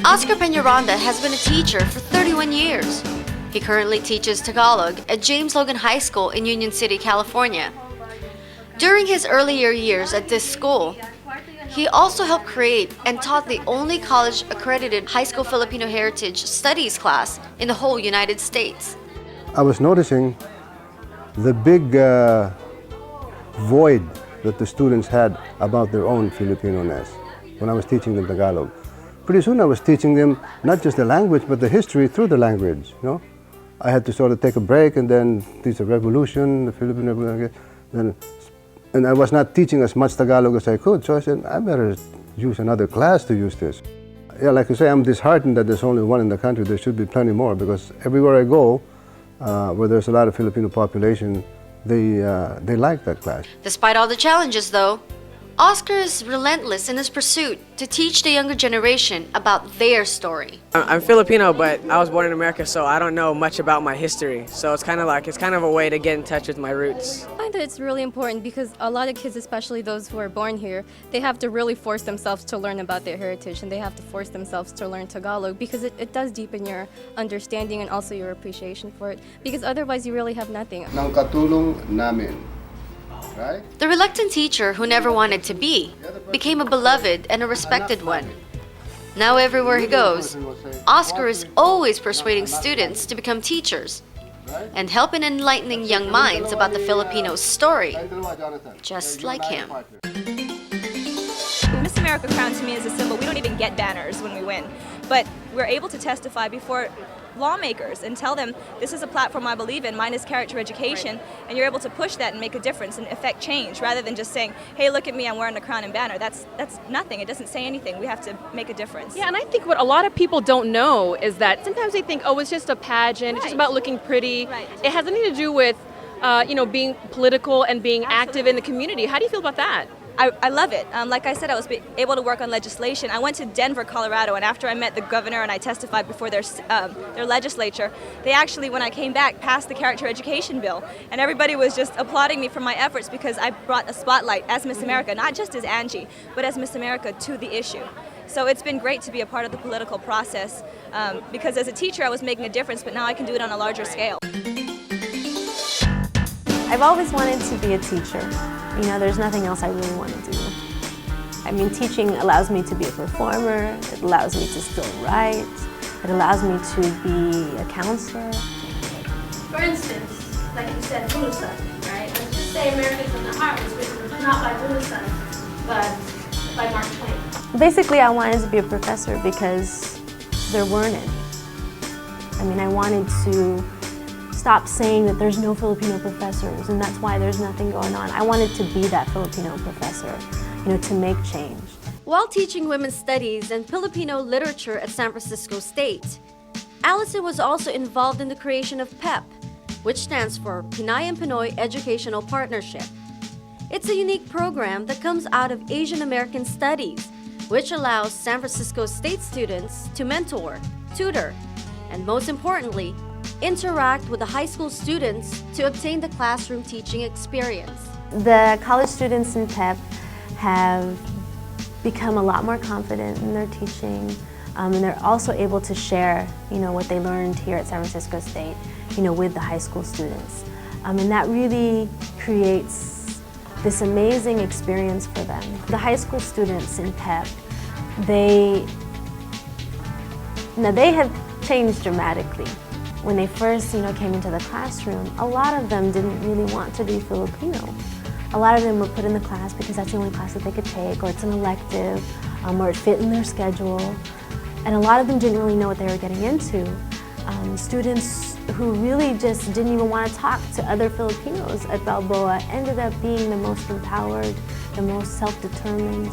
Oscar Peñaranda has been a teacher for 31 years. He currently teaches Tagalog at James Logan High School in Union City, California. During his earlier years at this school, he also helped create and taught the only college-accredited high school Filipino heritage studies class in the whole United States. I was noticing the big void that the students had about their own Filipino-ness when I was teaching them Tagalog. Pretty soon I was teaching them not just the language, but the history through the language, you know? I had to sort of take a break and then teach the revolution, the Filipino Revolution, and I was not teaching as much Tagalog as I could, so I said, I better use another class to use this. Yeah, like you say, I'm disheartened that there's only one in the country. There should be plenty more, because everywhere I go, where there's a lot of Filipino population, they like that class. Despite all the challenges, though, Oscar is relentless in his pursuit to teach the younger generation about their story. I'm Filipino, but I was born in America, so I don't know much about my history. So it's kind of a way to get in touch with my roots. I find that it's really important because a lot of kids, especially those who are born here, they have to really force themselves to learn about their heritage, and they have to force themselves to learn Tagalog because it does deepen your understanding and also your appreciation for it, because otherwise you really have nothing. Ng katulong namin. Right? The reluctant teacher who never wanted to be became a beloved and a respected one. Now everywhere he goes, Oscar is always persuading students to become teachers and help in enlightening young minds about the Filipino story, just like him. Miss America crown to me is a symbol. We don't even get banners when we win, but we're able to testify before lawmakers and tell them this is a platform I believe in, mine is character education, and you're able to push that and make a difference and affect change rather than just saying, hey, look at me, I'm wearing a crown and banner. That's nothing. It doesn't say anything. We have to make a difference. Yeah, and I think what a lot of people don't know is that sometimes they think, oh, it's just a pageant, it's just about looking pretty. Right. It has nothing to do with being political and being active in the community. How do you feel about that? I love it. Like I said, I was able to work on legislation. I went to Denver, Colorado, and after I met the governor and I testified before their legislature, they actually, when I came back, passed the character education bill. And everybody was just applauding me for my efforts because I brought a spotlight as Miss America, not just as Angie, but as Miss America to the issue. So it's been great to be a part of the political process because as a teacher I was making a difference, but now I can do it on a larger scale. I've always wanted to be a teacher. You know, there's nothing else I really want to do. I mean, teaching allows me to be a performer, it allows me to still write, it allows me to be a counselor. For instance, like you said, Bulusan, right? Let's just say Americans in the Heart was written not by Bulusan, but by Mark Twain. Basically, I wanted to be a professor because there weren't any. I mean, I wanted to stop saying that there's no Filipino professors and that's why there's nothing going on. I wanted to be that Filipino professor, to make change. While teaching women's studies and Filipino literature at San Francisco State, Allison was also involved in the creation of PEP, which stands for Pinay and Pinoy Educational Partnership. It's a unique program that comes out of Asian American studies, which allows San Francisco State students to mentor, tutor, and most importantly, interact with the high school students to obtain the classroom teaching experience. The college students in PEP have become a lot more confident in their teaching, and they're also able to share, what they learned here at San Francisco State, with the high school students. And that really creates this amazing experience for them. The high school students in PEP, they have changed dramatically. When they first, came into the classroom, a lot of them didn't really want to be Filipino. A lot of them were put in the class because that's the only class that they could take, or it's an elective, or it fit in their schedule. And a lot of them didn't really know what they were getting into. Students who really just didn't even want to talk to other Filipinos at Balboa ended up being the most empowered, the most self-determined.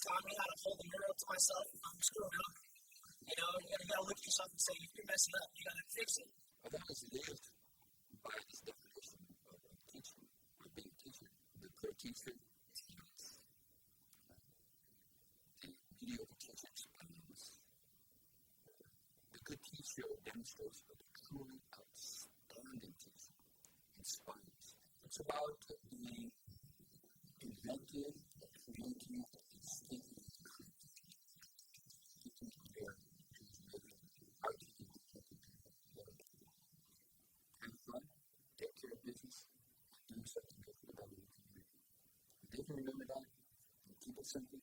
Taught me how to hold the mirror up to myself if I'm screwing up. You gotta look at yourself and say, if you're messing up, you gotta fix it. That is the by this definition of a teacher, or being a teacher, the good teacher is humans. The mediocre teachers are good teacher demonstrates a truly outstanding teacher, inspires. It's about being inventive, creative, and thinking creative. Teaching there is making artistic thinking better. Have fun, take care of business, and do something good for the community. If they can remember that and keep it simple,